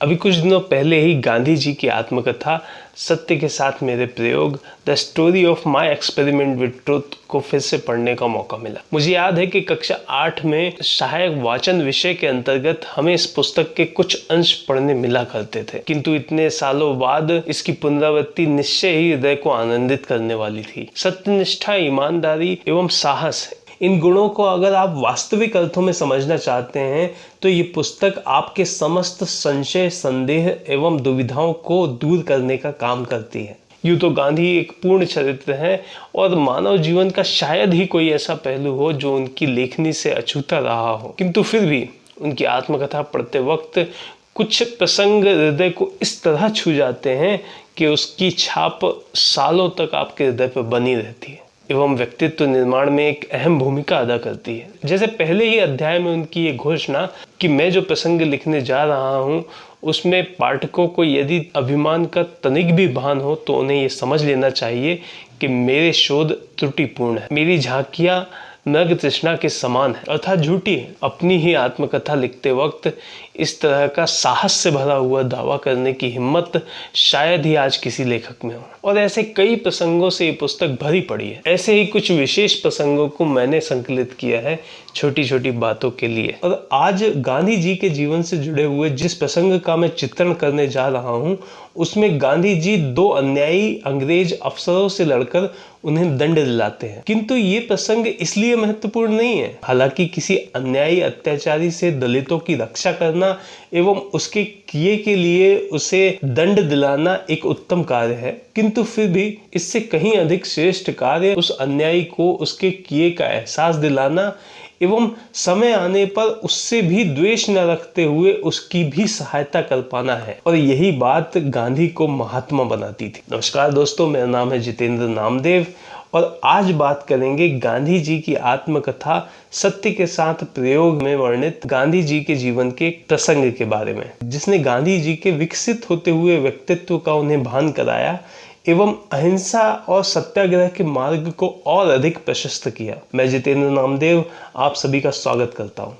अभी कुछ दिनों पहले ही गांधी जी की आत्मकथा सत्य के साथ मेरे प्रयोग the story of my experiment with truth को फिर से पढ़ने का मौका मिला। मुझे याद है कि कक्षा 8 में सहायक वाचन विषय के अंतर्गत हमें इस पुस्तक के कुछ अंश पढ़ने मिला करते थे, किंतु इतने सालों बाद इसकी पुनरावृत्ति निश्चय ही हृदय को आनंदित करने वाली थी। सत्यनिष्ठा, ईमानदारी एवं साहस, इन गुणों को अगर आप वास्तविक अर्थों में समझना चाहते हैं तो ये पुस्तक आपके समस्त संशय, संदेह एवं दुविधाओं को दूर करने का काम करती है। यूँ तो गांधी एक पूर्ण चरित्र है और मानव जीवन का शायद ही कोई ऐसा पहलू हो जो उनकी लेखनी से अछूता रहा हो, किंतु फिर भी उनकी आत्मकथा पढ़ते वक्त कुछ प्रसंग हृदय को इस तरह छू जाते हैं कि उसकी छाप सालों तक आपके हृदय पर बनी रहती है एवं व्यक्तित्व निर्माण में एक अहम भूमिका अदा करती है। जैसे पहले ही अध्याय में उनकी ये घोषणा कि मैं जो प्रसंग लिखने जा रहा हूँ उसमें पाठकों को यदि अभिमान का तनिक भी भान हो तो उन्हें ये समझ लेना चाहिए कि मेरे शोध त्रुटिपूर्ण है, मेरी झांकियाँ नग तृष्णा के समान है अर्थात झूठी है। अपनी ही आत्मकथा लिखते वक्त इस तरह का साहस से भरा हुआ दावा करने की हिम्मत शायद ही आज किसी लेखक में हो, और ऐसे कई प्रसंगों से ये पुस्तक भरी पड़ी है। ऐसे ही कुछ विशेष प्रसंगों को मैंने संकलित किया है छोटी छोटी बातों के लिए, और आज गांधी जी के जीवन से जुड़े हुए जिस प्रसंग का मैं चित्रण करने जा रहा हूँ उसमें गांधी जी दो अन्यायी अंग्रेज अफसरों से लड़कर उन्हें दंड दिलाते हैं, किंतु ये प्रसंग इसलिए महत्वपूर्ण नहीं है। हालांकि किसी अन्यायी अत्याचारी से दलितों की रक्षा करना एवं उसके किए के लिए उसे दंड दिलाना एक उत्तम कार्य है, किंतु फिर भी इससे कहीं अधिक श्रेष्ठ कार्य उस अन्यायी को उसके किए का एहसास दिलाना एवं समय आने पर उससे भी द्वेष न रखते हुए उसकी भी सहायता कर पाना है, और यही बात गांधी को महात्मा बनाती थी। नमस्कार दोस्तों, मेरा नाम है जितेंद्र नामदेव और आज बात करेंगे गांधी जी की आत्मकथा सत्य के साथ प्रयोग में वर्णित गांधी जी के जीवन के प्रसंग के बारे में, जिसने गांधी जी के विकसित होते हुए व्यक्तित्व का उन्हें भान कराया एवं अहिंसा और सत्याग्रह के मार्ग को और अधिक प्रशस्त किया। मैं जितेंद्र नामदेव आप सभी का स्वागत करता हूं।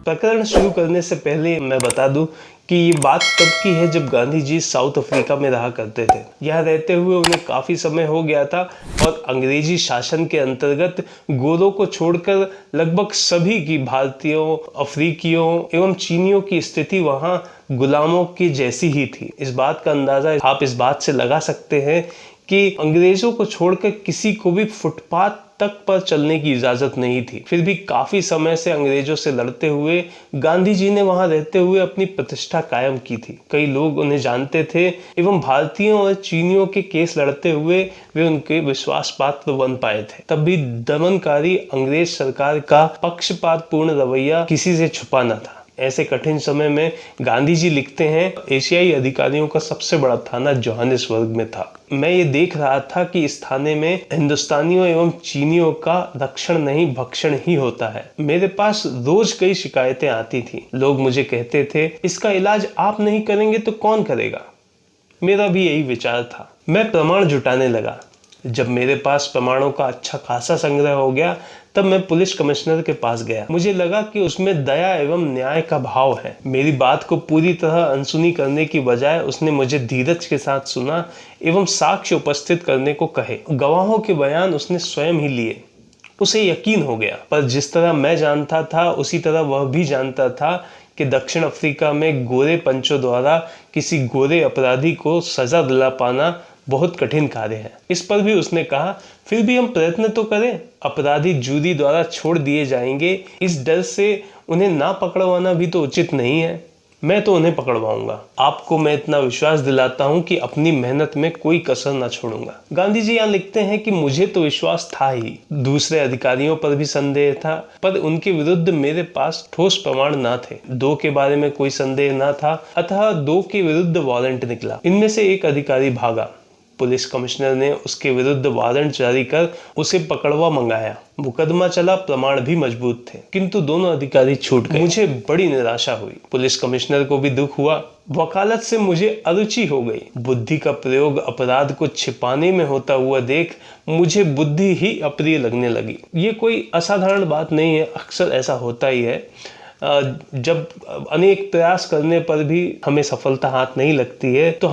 प्रकरण शुरू करने से पहले मैं बता दूं कि ये बात तब की है जब गांधी जी साउथ अफ्रीका में रहा करते थे। यहाँ रहते हुए उन्हें काफ़ी समय हो गया था और अंग्रेजी शासन के अंतर्गत गोरों को छोड़कर लगभग सभी की भारतीयों, अफ्रीकियों एवं चीनियों की स्थिति वहाँ गुलामों की जैसी ही थी। इस बात का अंदाज़ा आप इस बात से लगा सकते हैं कि अंग्रेज़ों को छोड़कर किसी को भी फुटपाथ तक पर चलने की इजाज़त नहीं थी। फिर भी काफ़ी समय से अंग्रेज़ों से लड़ते हुए गांधी जी ने वहां रहते हुए अपनी प्रतिष्ठा कायम की थी। कई लोग उन्हें जानते थे एवं भारतीयों और चीनियों के केस लड़ते हुए वे उनके विश्वास पात्र बन पाए थे। तब भी दमनकारी अंग्रेज सरकार का पक्षपातपूर्ण रवैया किसी से छुपा न था। ऐसे कठिन समय में गांधी जी लिखते हैं, एशियाई अधिकारियों का सबसे बड़ा थाना जोहानिसबर्ग में था। मैं ये देख रहा था कि इस थाने में हिंदुस्तानियों एवं चीनियों का रक्षण नहीं भक्षण ही होता है। मेरे पास रोज कई शिकायतें आती थी। लोग मुझे कहते थे, इसका इलाज आप नहीं करेंगे तो कौन करेगा। मेरा भी यही विचार था। मैं प्रमाण जुटाने लगा। जब मेरे पास प्रमाणों का अच्छा खासा संग्रह हो गया तब मैं पुलिस कमिश्नर के पास गया। मुझे लगा कि उसमें दया एवं न्याय का भाव है। मेरी बात को पूरी तरह अनसुनी करने की बजाय उसने मुझे धीरज के साथ सुना एवं साक्ष्य उपस्थित करने को कहे। गवाहों के बयान उसने स्वयं ही लिए। उसे यकीन हो गया, पर जिस तरह मैं जानता था उसी तरह वह भी जानता था कि दक्षिण अफ्रीका में गोरे पंचों द्वारा किसी गोरे अपराधी को सजा दिला पाना बहुत कठिन कार्य है। इस पर भी उसने कहा, फिर भी हम प्रयत्न तो करें। अपराधी जूरी द्वारा छोड़ दिए जाएंगे, इस डर से उन्हें ना पकड़वाना भी तो उचित नहीं है। मैं तो उन्हें पकड़वाऊंगा। आपको मैं इतना विश्वास दिलाता हूं कि अपनी मेहनत में कोई कसर ना छोड़ूंगा। गांधी जी यहाँ लिखते हैं कि मुझे तो विश्वास था ही, दूसरे अधिकारियों पर भी संदेह था, पर उनके विरुद्ध मेरे पास ठोस प्रमाण ना थे। 2 के बारे में कोई संदेह ना था, अतः 2 के विरुद्ध वारंट निकला। इनमें से एक अधिकारी भागा। पुलिस कमिश्नर ने उसके विरुद्ध वारंट जारी कर उसे पकड़वा मंगाया। मुकदमा चला, प्रमाण भी मजबूत थे, किंतु दोनों अधिकारी छूट गए। मुझे बड़ी निराशा हुई, पुलिस कमिश्नर को भी दुख हुआ। वकालत से मुझे अरुचि हो गई। बुद्धि का प्रयोग अपराध को छिपाने में होता हुआ देख मुझे बुद्धि ही अप्रिय लगने लगी। ये कोई असाधारण बात नहीं है, अक्सर ऐसा होता ही है। जब अनेक प्रयास करने पर भी हमें सफलता हाथ नहीं लगती है तो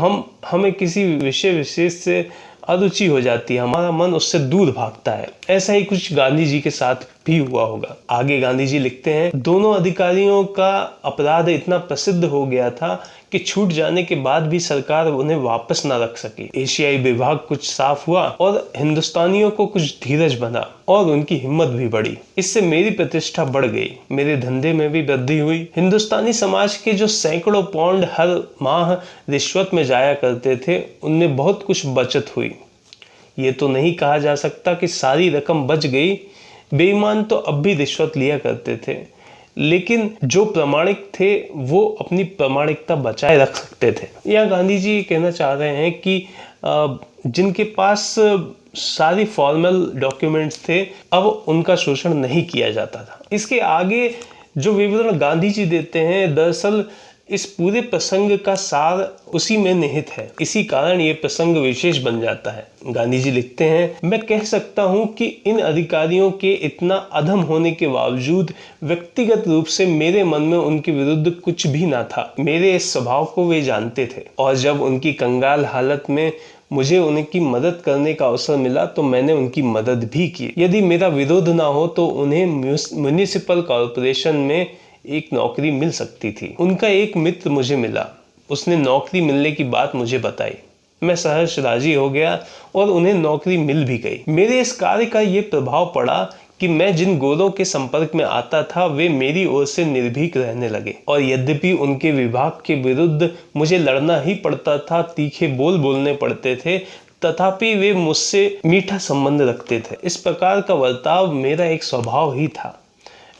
हमें किसी विषय विशेष से अरुचि हो जाती है, हमारा मन उससे दूर भागता है। ऐसा ही कुछ गांधी जी के साथ भी हुआ होगा। आगे गांधी जी लिखते हैं, दोनों अधिकारियों का अपराध इतना प्रसिद्ध हो गया था कि छूट जाने के बाद भी सरकार उन्हें वापस न रख सकी। एशियाई विभाग कुछ साफ हुआ और हिंदुस्तानियों को कुछ धीरज बना और उनकी हिम्मत भी बढ़ी। इससे मेरी प्रतिष्ठा बढ़ गई, मेरे धंधे में भी वृद्धि हुई। हिंदुस्तानी समाज के जो सैकड़ों पाउंड हर माह रिश्वत में जाया करते थे, उनमें बहुत कुछ बचत हुई। ये तो नहीं कहा जा सकता कि सारी रकम बच गई। बेईमान तो अब भी रिश्वत लिया करते थे, लेकिन जो प्रामाणिक थे वो अपनी प्रामाणिकता बचाए रख सकते थे। यहाँ गांधी जी कहना चाह रहे हैं कि जिनके पास सारी फॉर्मल डॉक्यूमेंट्स थे, अब उनका शोषण नहीं किया जाता था। इसके आगे जो विवरण गांधी जी देते हैं, दरअसल इस पूरे प्रसंग का सार उसी में निहित है। इसी कारण ये प्रसंग विशेष बन जाता है। गांधी जी लिखते हैं, मैं कह सकता हूं कि इन अधिकारियों के इतना अधम होने के बावजूद व्यक्तिगत रूप से मेरे मन में उनके विरुद्ध कुछ भी ना था। मेरे इस स्वभाव को वे जानते थे और जब उनकी कंगाल हालत में मुझे उनकी मदद करने का अवसर मिला तो मैंने उनकी मदद भी की। यदि मेरा विरोध ना हो तो उन्हें म्युनिसिपल कॉर्पोरेशन में एक नौकरी मिल सकती थी। उनका एक मित्र मुझे मिला, उसने नौकरी मिलने की बात मुझे बताई। मैं सहर्ष राजी हो गया और उन्हें नौकरी मिल भी गई। मेरे इस कार्य का ये प्रभाव पड़ा कि मैं जिन गोरों के संपर्क में आता था वे मेरी ओर से निर्भीक रहने लगे और यद्यपि उनके विभाग के विरुद्ध मुझे लड़ना ही पड़ता था, तीखे बोल बोलने पड़ते थे, तथापि वे मुझसे मीठा संबंध रखते थे। इस प्रकार का बर्ताव मेरा एक स्वभाव ही था।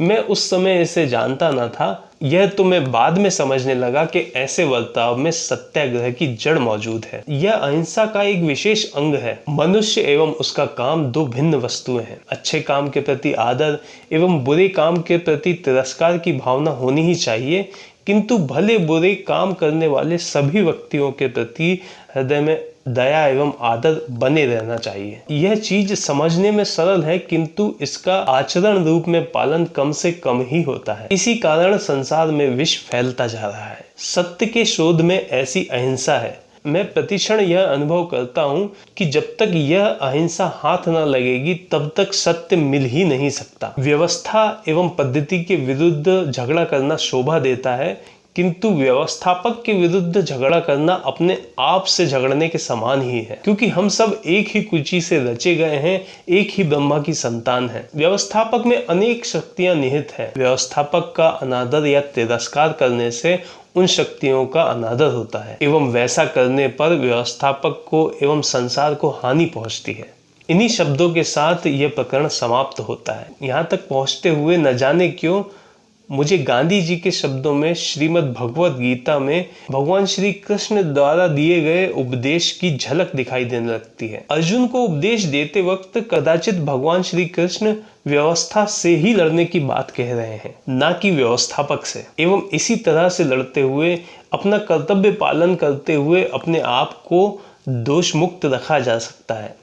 मैं उस समय इसे जानता न था, यह तो मैं बाद में समझने लगा कि ऐसे बर्ताव में सत्याग्रह की जड़ मौजूद है। यह अहिंसा का एक विशेष अंग है। मनुष्य एवं उसका काम दो भिन्न वस्तुएं हैं। अच्छे काम के प्रति आदर एवं बुरे काम के प्रति तिरस्कार की भावना होनी ही चाहिए, किंतु भले बुरे काम करने वाले सभी व्यक्तियों के प्रति हृदय में दया एवं आदर बने रहना चाहिए। यह चीज समझने में सरल है, किंतु इसका आचरण रूप में पालन कम से कम ही होता है। इसी कारण संसार में विष फैलता जा रहा है। सत्य के शोध में ऐसी अहिंसा है। मैं प्रतिक्षण यह अनुभव करता हूँ कि जब तक यह अहिंसा हाथ न लगेगी तब तक सत्य मिल ही नहीं सकता। व्यवस्था एवं पद्धति के विरुद्ध झगड़ा करना शोभा देता है, किंतु व्यवस्थापक के विरुद्ध झगड़ा करना अपने आप से झगड़ने के समान ही है, क्योंकि हम सब एक ही कुची से रचे गए हैं, एक ही ब्रह्मा की संतान हैं। व्यवस्थापक में अनेक शक्तियां निहित हैं। व्यवस्थापक का अनादर या तिरस्कार करने से उन शक्तियों का अनादर होता है एवं वैसा करने पर व्यवस्थापक को एवं संसार को हानि पहुंचती है। इन्हीं शब्दों के साथ यह प्रकरण समाप्त होता है। यहाँ तक पहुंचते हुए न जाने क्यों मुझे गांधी जी के शब्दों में श्रीमद् भगवत गीता में भगवान श्री कृष्ण द्वारा दिए गए उपदेश की झलक दिखाई देने लगती है। अर्जुन को उपदेश देते वक्त कदाचित भगवान श्री कृष्ण व्यवस्था से ही लड़ने की बात कह रहे हैं, ना कि व्यवस्थापक से। एवं इसी तरह से लड़ते हुए अपना कर्तव्य पालन करते हुए अपने आप को दोष मुक्त रखा जा सकता है,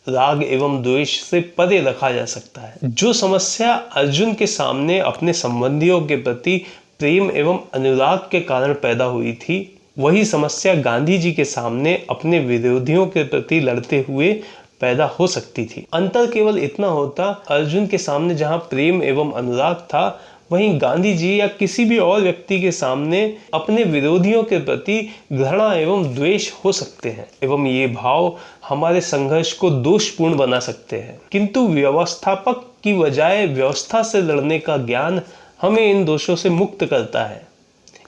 राग एवं द्वेष से परे रखा जा सकता है। जो समस्या अर्जुन के सामने अपने संबंधियों के प्रति प्रेम एवं अनुराग के कारण पैदा हुई थी, वही समस्या गांधी जी के सामने अपने विरोधियों के प्रति लड़ते हुए पैदा हो सकती थी। अंतर केवल इतना होता, अर्जुन के सामने जहां प्रेम एवं अनुराग था, वहीं गांधी जी या किसी भी और व्यक्ति के सामने अपने विरोधियों के प्रति घृणा एवं द्वेष हो सकते हैं एवं ये भाव हमारे संघर्ष को दोषपूर्ण बना सकते हैं। किंतु व्यवस्थापक की बजाय व्यवस्था से लड़ने का ज्ञान हमें इन दोषों से मुक्त करता है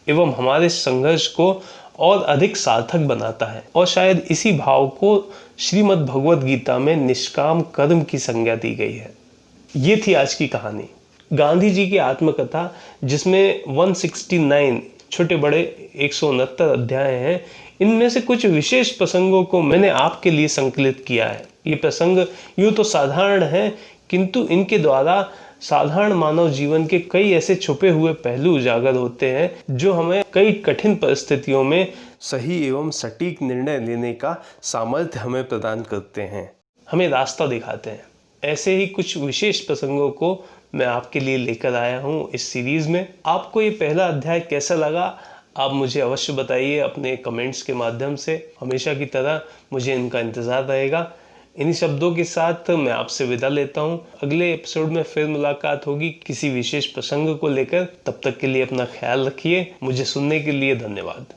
एवं हमारे संघर्ष को और अधिक सार्थक बनाता है। और शायद इसी भाव को श्रीमद् भगवत गीता में निष्काम कर्म की संज्ञा दी गई है। ये थी आज की कहानी, गांधी जी की आत्मकथा, जिसमें 169 छोटे बड़े 169 अध्याय हैं। इनमें से कुछ विशेष प्रसंगों को मैंने आपके लिए संकलित किया है। ये प्रसंग यूं तो साधारण हैं, किंतु इनके द्वारा साधारण मानव जीवन के कई ऐसे छुपे हुए पहलू उजागर होते हैं जो हमें कई कठिन परिस्थितियों में सही एवं सटीक निर्णय लेने का सामर्थ्य हमें प्रदान करते हैं, हमें रास्ता दिखाते हैं। ऐसे ही कुछ विशेष प्रसंगों को मैं आपके लिए लेकर आया हूँ इस सीरीज में। आपको ये पहला अध्याय कैसा लगा आप मुझे अवश्य बताइए अपने कमेंट्स के माध्यम से। हमेशा की तरह मुझे इनका इंतज़ार रहेगा। इन्हीं शब्दों के साथ मैं आपसे विदा लेता हूँ। अगले एपिसोड में फिर मुलाकात होगी किसी विशेष प्रसंग को लेकर। तब तक के लिए अपना ख्याल रखिए। मुझे सुनने के लिए धन्यवाद।